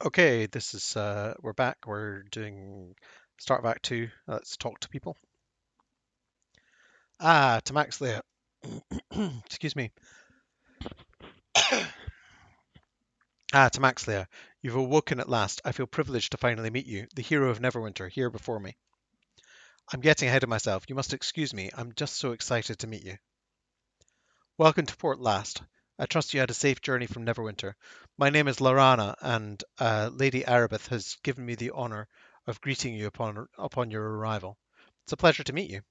Okay, this is we're back. We're doing start of Act 2. Let's talk to people. Tam Axlia. Excuse me. Tam Axlia. You've awoken at last. I feel privileged to finally meet you, the hero of Neverwinter, here before me. I'm getting ahead of myself. You must excuse me. I'm just so excited to meet you. Welcome to Port Last. I trust you had a safe journey from Neverwinter. My name is Lorana, and Lady Aribeth has given me the honor of greeting you upon your arrival. It's a pleasure to meet you.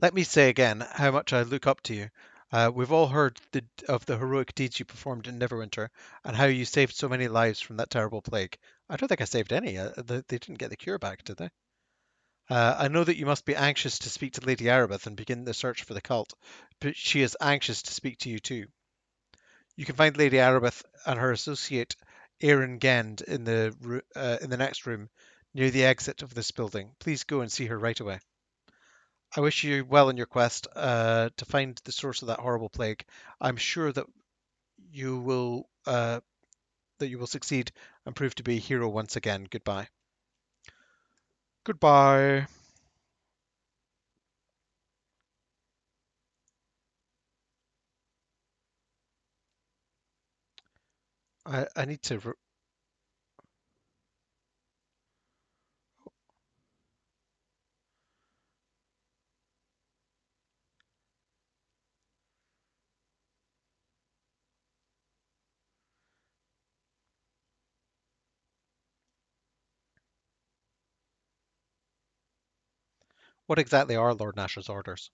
Let me say again how much I look up to you. We've all heard of the heroic deeds you performed in Neverwinter and how you saved so many lives from that terrible plague. I don't think I saved any. They didn't get the cure back, did they? I know that you must be anxious to speak to Lady Aribeth and begin the search for the cult, but she is anxious to speak to you too. You can find Lady Aribeth and her associate Aaron Gend in the next room near the exit of this building. Please go and see her right away. I wish you well in your quest to find the source of that horrible plague. I'm sure you will that you will succeed and prove to be a hero once again. Goodbye. Goodbye. I need to. What exactly are Lord Nash's orders?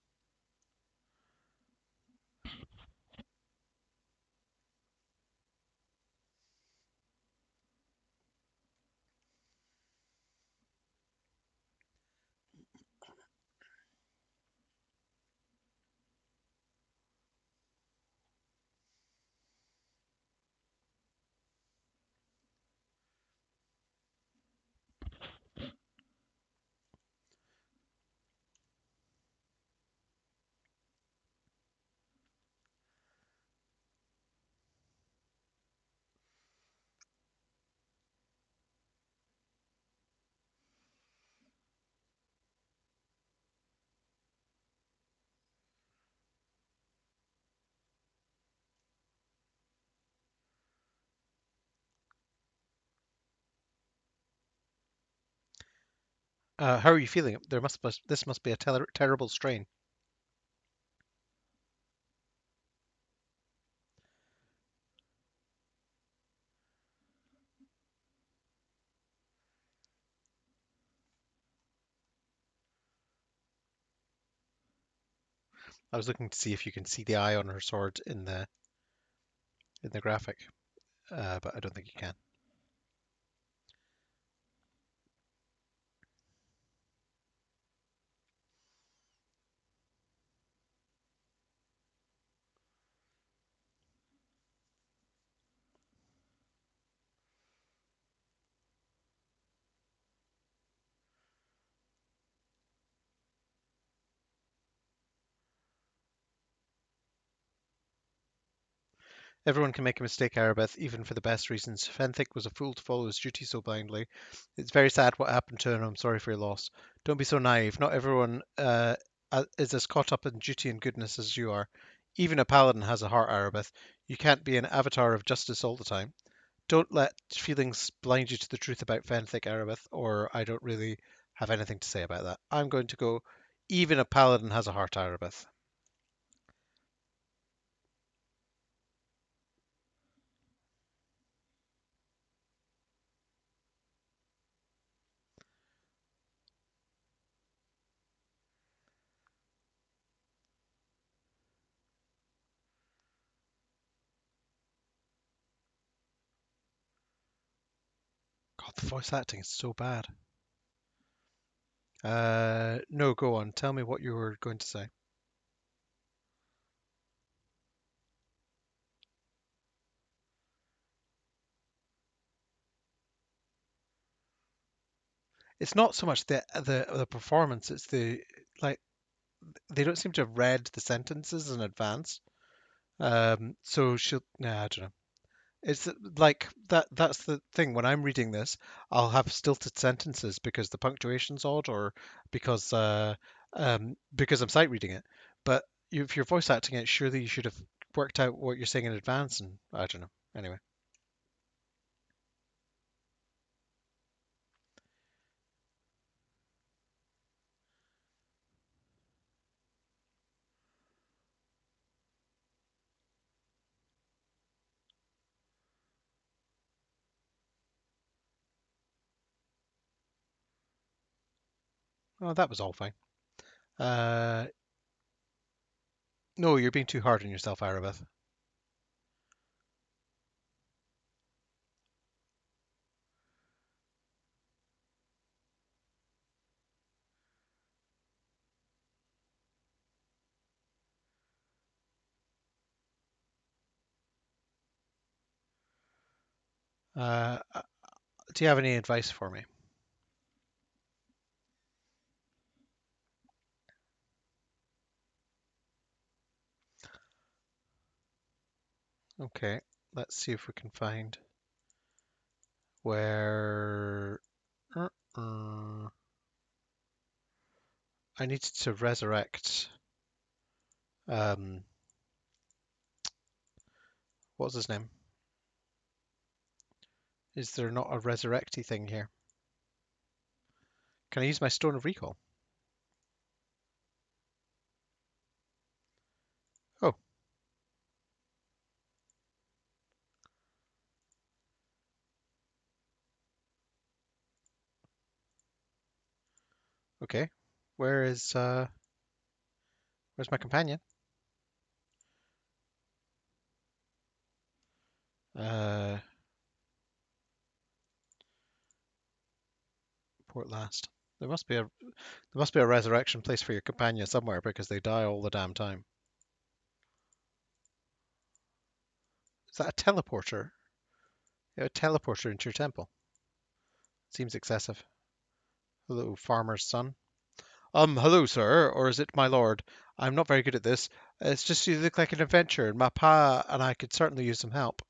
How are you feeling? This must be a terrible strain. I was looking to see if you can see the eye on her sword in the graphic, but I don't think you can. Everyone can make a mistake, Arabeth, even for the best reasons. Fenthic was a fool to follow his duty so blindly. It's very sad what happened to her, and I'm sorry for your loss. Don't be so naive. Not everyone is as caught up in duty and goodness as you are. Even a paladin has a heart, Arabeth. You can't be an avatar of justice all the time. Don't let feelings blind you to the truth about Fenthic, Arabeth, or I don't really have anything to say about that. I'm going to go. Even a paladin has a heart, Arabeth. God, the voice acting is so bad. No, go on. Tell me what you were going to say. It's not so much the performance, it's like they don't seem to have read the sentences in advance. So she'll, nah, I don't know. It's like that's the thing. When I'm reading this, I'll have stilted sentences because the punctuation's odd or because because I'm sight reading it. But if you're voice acting it, surely you should have worked out what you're saying in advance, and I don't know. Anyway, well, that was all fine. Uh, no, you're being too hard on yourself, Arabeth. Uh, do you have any advice for me? Okay, let's see if we can find where. Uh, I need to resurrect. Um, what's his name? Is there not a resurrecty thing here? Can I use my Stone of Recall? Oh, okay. Where is where's my companion? Uh, Port Last. There must be a resurrection place for your companion somewhere because they die all the damn time. Is that a teleporter? Yeah, a teleporter into your temple. Seems excessive. Hello, farmer's son. Hello, sir, or is it my lord? I'm not very good at this. It's just you look like an adventurer, and my pa and I could certainly use some help.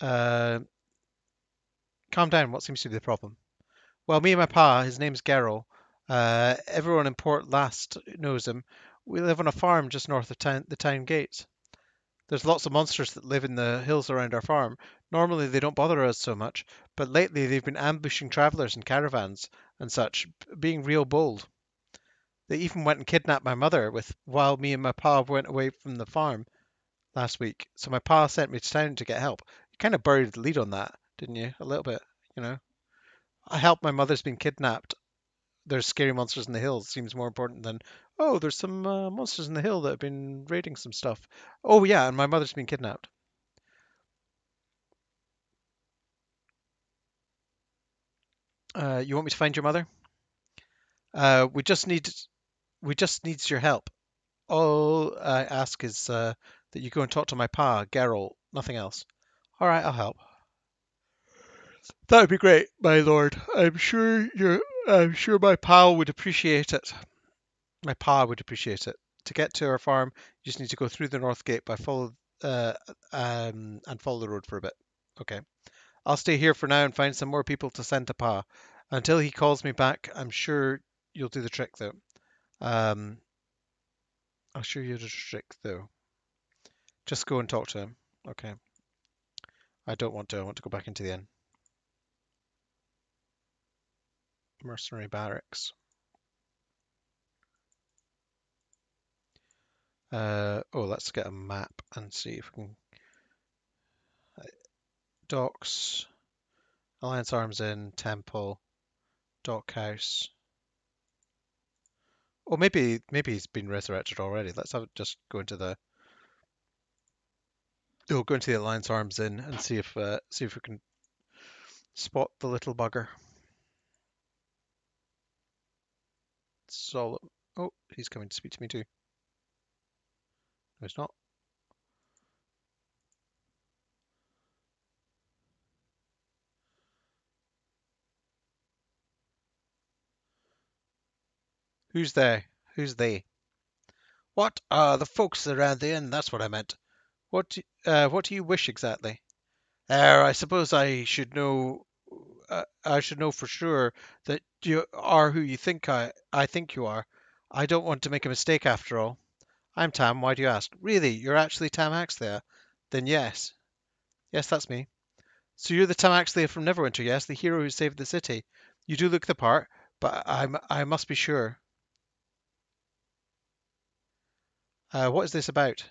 Uh, Calm down. What seems to be the problem? Well, me and my pa, his name's Geralt. Everyone in Port Last knows him. We live on a farm just north of the town gates. There's lots of monsters that live in the hills around our farm. Normally they don't bother us so much, but lately they've been ambushing travelers in caravans and such, being real bold. They even went and kidnapped my mother with while me and my pa went away from the farm last week. So my pa sent me to town to get help. You kind of buried the lead on that, didn't you? A little bit, you know. I helped my mother's been kidnapped. There's scary monsters in the hills seems more important than, oh, there's some monsters in the hill that have been raiding some stuff. Oh yeah, and my mother's been kidnapped. You want me to find your mother? We just needs your help. All I ask is that you go and talk to my pa, Geralt. Nothing else. All right, I'll help. That would be great, my lord. I'm sure my pal would appreciate it. My pa would appreciate it. To get to our farm, you just need to go through the north gate by uh, and follow the road for a bit. Okay. I'll stay here for now and find some more people to send to Pa. Until he calls me back, I'm sure you'll do the trick though. Um, I'll show you the trick though. Just go and talk to him. Okay. I don't want to. I want to go back into the inn. Mercenary barracks. Oh, let's get a map and see if we can. Docks, Alliance Arms Inn, Temple, Dockhouse. Or maybe he's been resurrected already. Let's just go into the Alliance Arms Inn and see if we can spot the little bugger. Sol. Oh, he's coming to speak to me too. No, he's not. Who's there? Who's they? What? The folks around the inn. That's what I meant. What do you wish exactly? I suppose I should know for sure that you are who you think I think you are. I don't want to make a mistake after all. I'm Tam. Why do you ask? Really, you're actually Tam Axlia? Then yes. Yes, that's me. So you're the Tam Axlia from Neverwinter, yes? The hero who saved the city. You do look the part, but I must be sure. What is this about?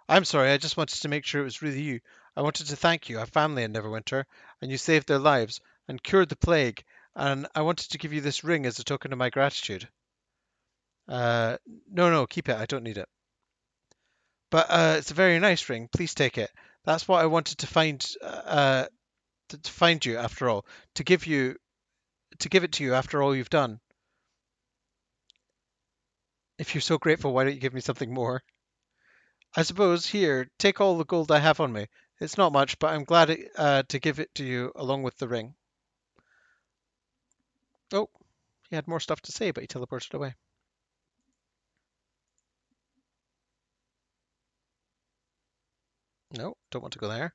I'm sorry, I just wanted to make sure it was really you. I wanted to thank you, our family in Neverwinter, and you saved their lives and cured the plague, and I wanted to give you this ring as a token of my gratitude. Uh, no, no, keep it. I don't need it. But it's a very nice ring. Please take it. That's what I wanted to find you after all, to give you to give it to you after all you've done. If you're so grateful, why don't you give me something more? I suppose here, take all the gold I have on me. It's not much, but I'm glad to give it to you along with the ring. Oh, he had more stuff to say, but he teleported away. No, don't want to go there.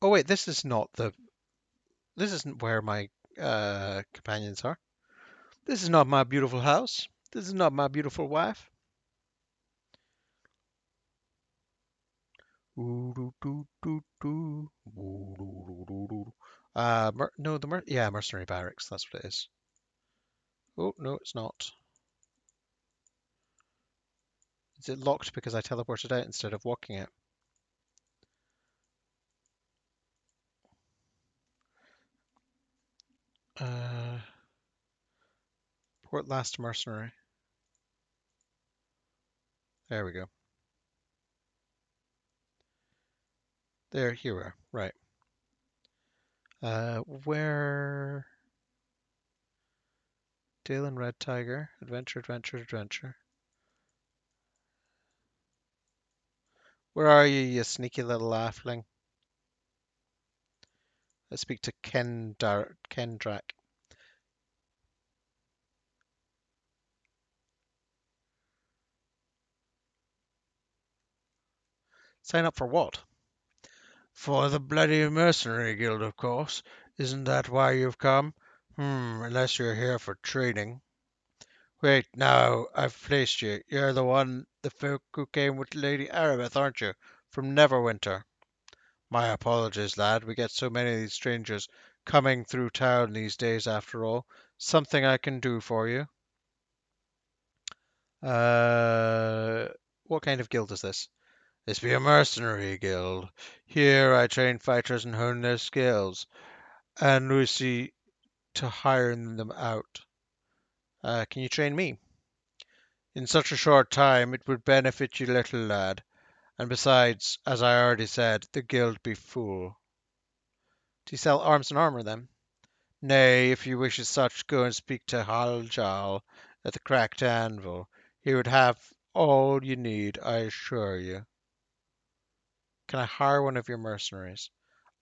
Oh wait, this is not the. This isn't where my companions are. This is not my beautiful house. This is not my beautiful wife. No, yeah, mercenary barracks. That's what it is. Oh no, it's not. Is it locked because I teleported out instead of walking it? Uh, Port last mercenary. There we go. There, here we are. Right. Where? Dale and Red Tiger. Adventure, adventure, adventure. Where are you, you sneaky little halfling? Let's speak to Kendrak. Sign up for what? For the bloody mercenary guild, of course. Isn't that why you've come? Unless you're here for training. Wait, now, I've placed you. You're the folk who came with Lady Aribeth, aren't you? From Neverwinter. My apologies, lad. We get so many of these strangers coming through town these days, after all. Something I can do for you? Uh, what kind of guild is this? This be a mercenary guild. Here I train fighters and hone their skills, and we see to hiring them out. Can you train me? In such a short time, it would benefit you little, lad. And besides, as I already said, the guild be full. Do you sell arms and armor then? Nay, if you wish as such, go and speak to Haljal at the Cracked Anvil. He would have all you need, I assure you. Can I hire one of your mercenaries?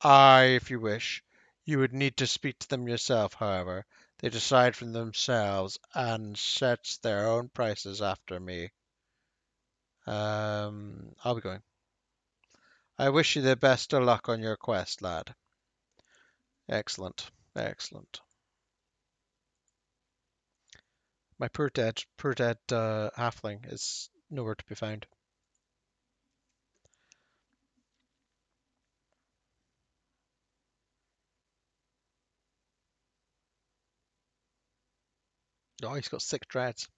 Aye, if you wish. You would need to speak to them yourself, however. They decide for themselves and sets their own prices after me. I'll be going. I wish you the best of luck on your quest, lad. Excellent, excellent. My poor dead halfling is nowhere to be found. Oh, he's got sick dreads.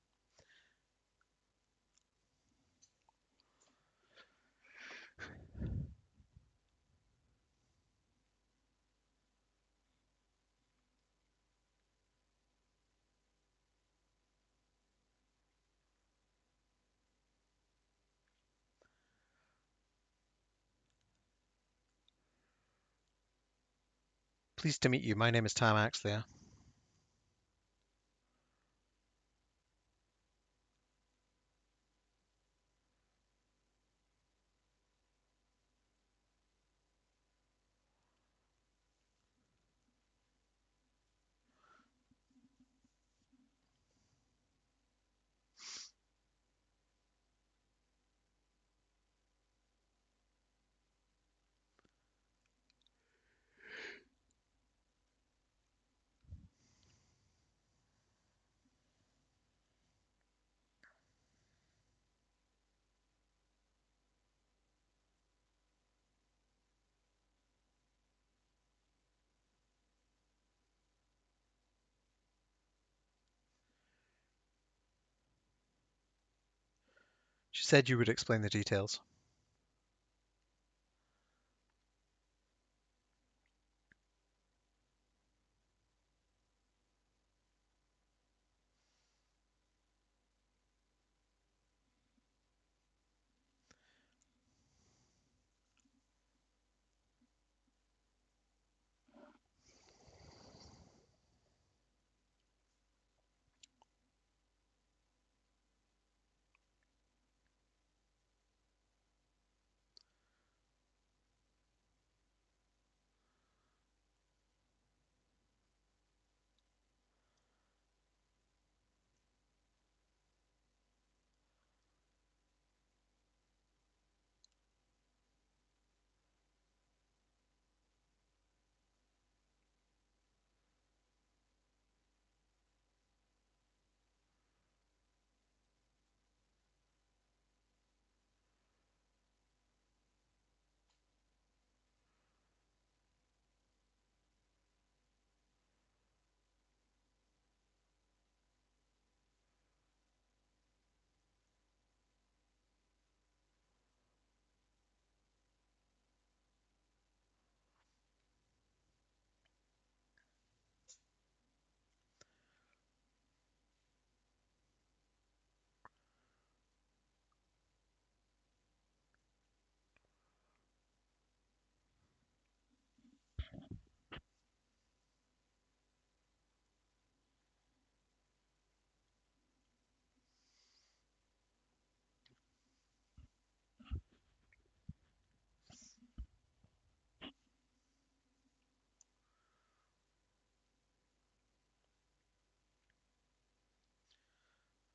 Pleased to meet you. My name is Tam Axlia. said you would explain the details.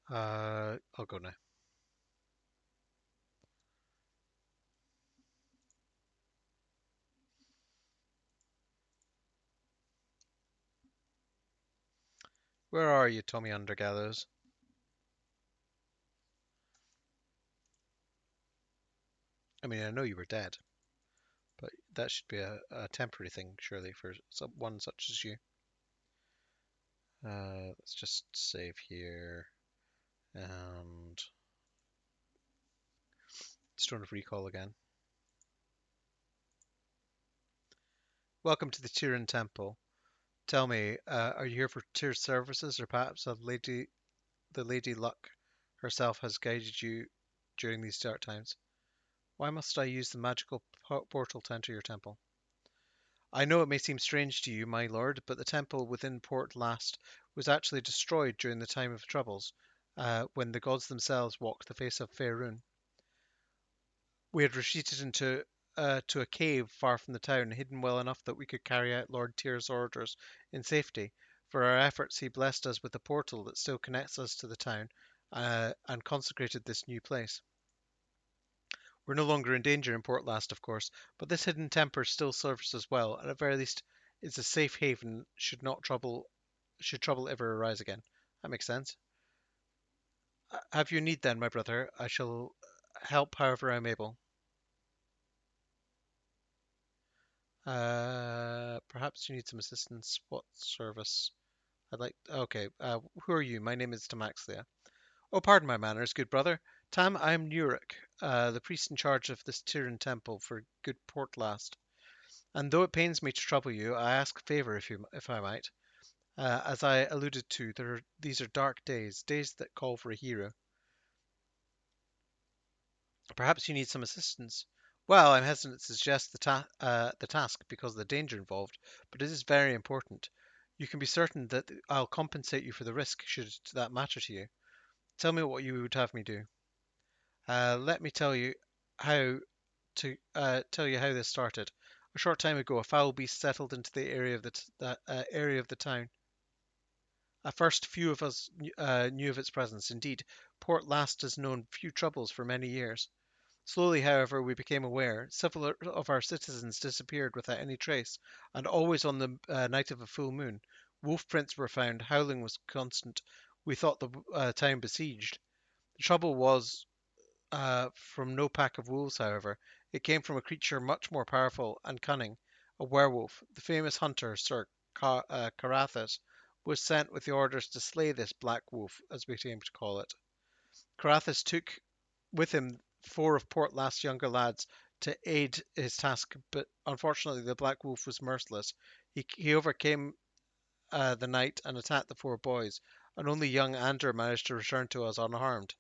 I'll go now. Where are you, Tommy Undergallows? I mean, I know you were dead, but that should be a temporary thing, surely, for one such as you. Let's just save here and Stone of Recall again. Welcome to the Tyrian Temple. Tell me, are you here for Tyr's services, or perhaps the Lady Luck herself has guided you during these dark times? Why must I use the magical portal to enter your temple? I know it may seem strange to you, my lord, but the temple within Port Last was actually destroyed during the time of troubles, when the gods themselves walked the face of Faerun. We had retreated into to a cave far from the town, hidden well enough that we could carry out Lord Tyr's orders in safety. For our efforts, he blessed us with a portal that still connects us to the town, and consecrated this new place. We're no longer in danger in Port Last, of course, but this hidden temple still serves us well, and at very least is a safe haven should trouble ever arise again. That makes sense. Have you need then, my brother? I shall help however I'm able. Perhaps you need some assistance. What service? I'd like. Okay. Who are you? My name is Tam Axlia. Oh, pardon my manners, good brother. Tam, I am Nuric, the priest in charge of this Tyrian temple for good port last. And though it pains me to trouble you, I ask a favour if I might. As I alluded to, these are dark days, days that call for a hero. Perhaps you need some assistance. Well, I'm hesitant to suggest the task because of the danger involved, but it is very important. You can be certain that I'll compensate you for the risk should that matter to you. Tell me what you would have me do. Let me how tell you how this started. A short time ago, a foul beast settled into the area of the town. At first, few of us knew of its presence. Indeed, Port Last has known few troubles for many years. Slowly, however, we became aware. Several of our citizens disappeared without any trace, and always on the night of a full moon. Wolf prints were found, howling was constant. We thought the town besieged. The trouble was from no pack of wolves, however. It came from a creature much more powerful and cunning, a werewolf. The famous hunter, Sir Carathis, was sent with the orders to slay this black wolf, as we came to call it. Carathis took with him 4 of Port younger lads to aid his task, but unfortunately the Black Wolf was merciless. He overcame the night and attacked the 4 boys, and only young Ander managed to return to us unharmed.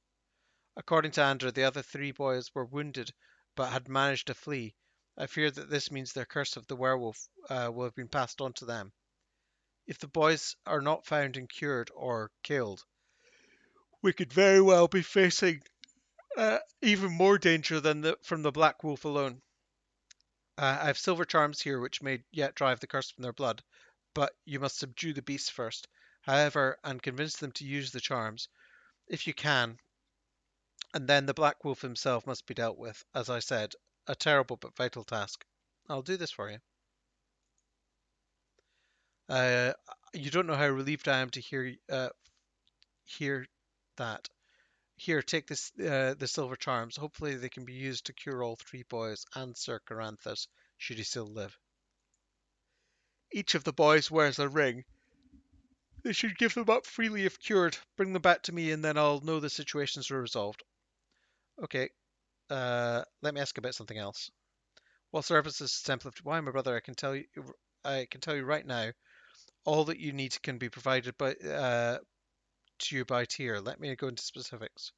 According to Ander, the other 3 boys were wounded but had managed to flee. I fear that this means their curse of the werewolf will have been passed on to them. If the boys are not found and cured or killed, we could very well be facing even more danger than from the Black Wolf alone. I have silver charms here which may yet drive the curse from their blood, but you must subdue the beasts first, however, and convince them to use the charms, if you can, and then the Black Wolf himself must be dealt with, as I said, a terrible but vital task. I'll do this for you. Uh, you don't know how relieved I am to hear that. Here, take the silver charms. Hopefully they can be used to cure all 3 boys and Sir Caranthus, should he still live. Each of the boys wears a ring. They should give them up freely if cured. Bring them back to me and then I'll know the situations are resolved. Okay, let me ask about something else. What services is Temple of Why, my brother, I can tell you right now, all that you need can be provided to you by tier. Let me go into specifics.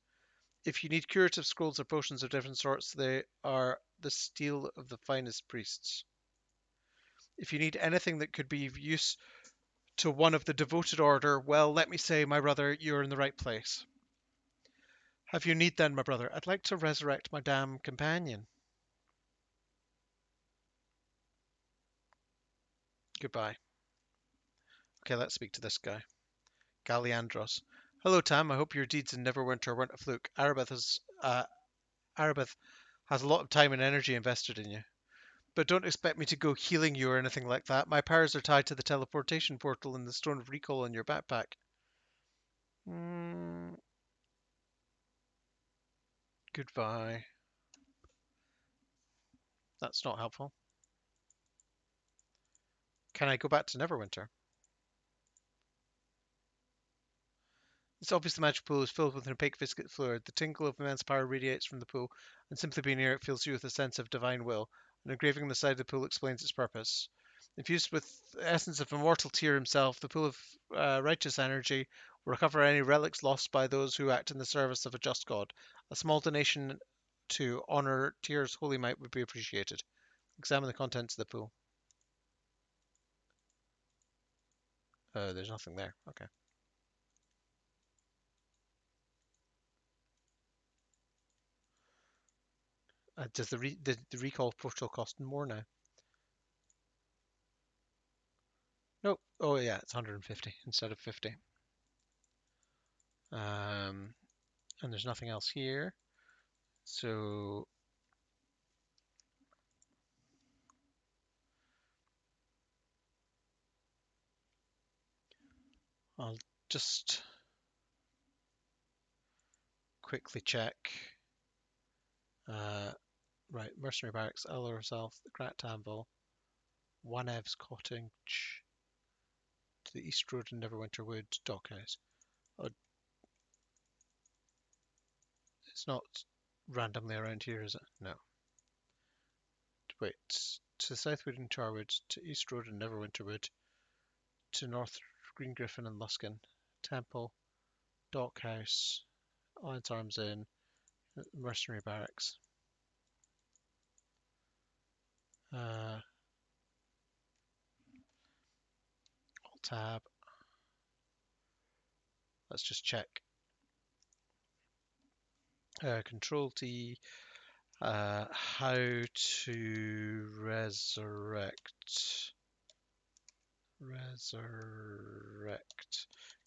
If you need curative scrolls or potions of different sorts, they are the steel of the finest priests. If you need anything that could be of use to one of the devoted order, well, let me say, my brother, you're in the right place. Have you need then, my brother? I'd like to resurrect my damn companion. Goodbye. Okay, let's speak to this guy. Galliandros. Hello, Tam. I hope your deeds in Neverwinter weren't a fluke. Aribeth has a lot of time and energy invested in you. But don't expect me to go healing you or anything like that. My powers are tied to the teleportation portal and the Stone of Recall in your backpack. Mm, goodbye. That's not helpful. Can I go back to Neverwinter? It's obvious the magic pool is filled with an opaque viscous fluid. The tingle of immense power radiates from the pool, and simply being near it fills you with a sense of divine will. An engraving on the side of the pool explains its purpose. Infused with the essence of immortal Tyr himself, the pool of righteous energy will recover any relics lost by those who act in the service of a just god. A small donation to honor Tyr's holy might would be appreciated. Examine the contents of the pool. There's nothing there. Okay. Does the recall portal cost more now? Nope. Oh yeah, it's 150 instead of 50. And there's nothing else here. So I'll just quickly check. Right, Mercenary Barracks, Ella herself, the Grat Anvil, Wanev's Cottage, to the East Road and Neverwinter Wood, Dockhouse. Oh, it's not randomly around here, is it? No. Wait, to Southwood and Charwood, to East Road and Neverwinter Wood, to North Green Griffin and Luskin, Temple, Dockhouse, Alliance Arms Inn, Mercenary Barracks. Alt tab. Let's just check. Control T. How to resurrect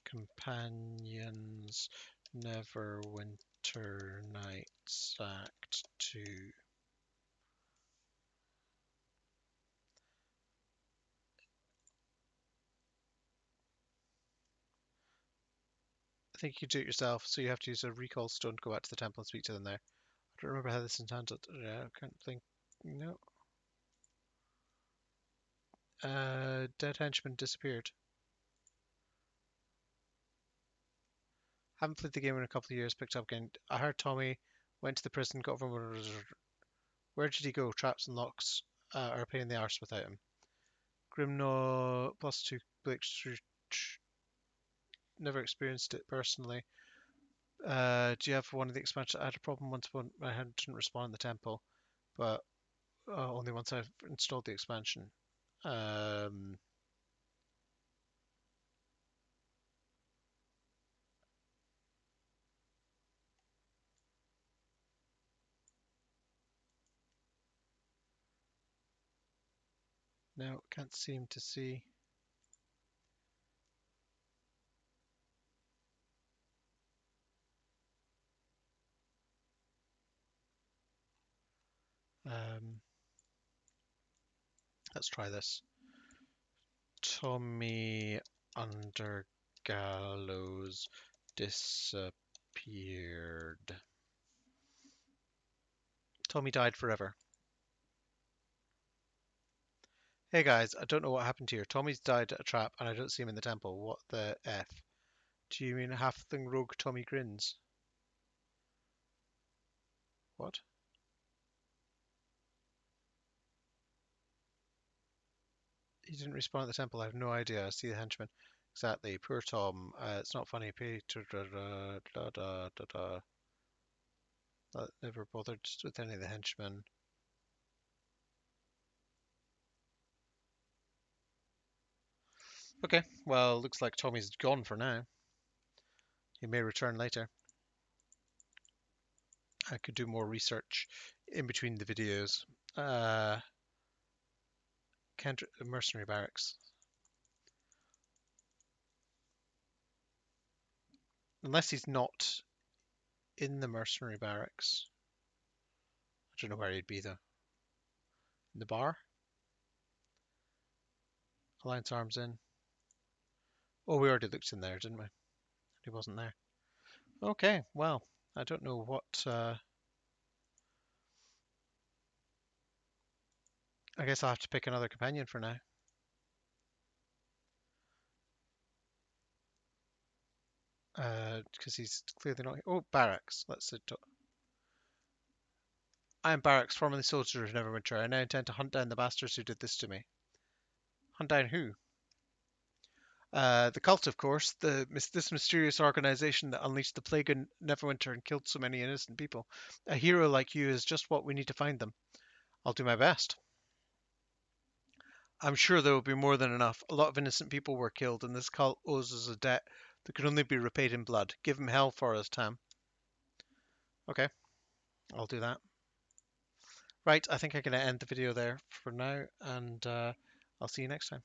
companions. Neverwinter Nights Act 2. I think you do it yourself, so you have to use a recall stone to go back to the temple and speak to them there. I don't remember how this is handled. I can't think. No. Dead henchman disappeared. Haven't played the game in a couple of years. Picked up again. I heard Tommy Went to the prison, got over. Where did he go? Traps and locks are a pain in the arse without him. Grimno +2 breakthrough. Never experienced it personally. Do you have one of the expansions? I had a problem once when I didn't respond in the temple, but only once I've installed the expansion. Um, no, can't seem to see. Um, let's try this. Tommy under gallows disappeared. Tommy died forever. Hey guys, I don't know what happened here. Tommy's died at a trap and I don't see him in the temple. What the F? Do you mean halfling rogue Tommy Grins? What? He didn't respawn at the temple. I have no idea. I see the henchman. Exactly. Poor Tom. It's not funny. Peter. Never bothered with any of the henchmen. Okay. Well, looks like Tommy's gone for now. He may return later. I could do more research in between the videos. Mercenary barracks. Unless he's not in the mercenary barracks. I don't know where he'd be though. In the bar? Alliance Arms in. Oh, we already looked in there, didn't we? He wasn't there. Okay, well, I don't know what. I guess I'll have to pick another companion for now. Because he's clearly not. Oh, Barracks. Let's see. I am Barracks, formerly soldier of Neverwinter. I now intend to hunt down the bastards who did this to me. Hunt down who? The cult, of course. This mysterious organization that unleashed the plague in Neverwinter and killed so many innocent people. A hero like you is just what we need to find them. I'll do my best. I'm sure there will be more than enough. A lot of innocent people were killed, and this cult owes us a debt that can only be repaid in blood. Give him hell for us, Tam. Okay, I'll do that. Right, I think I'm going to end the video there for now, and I'll see you next time.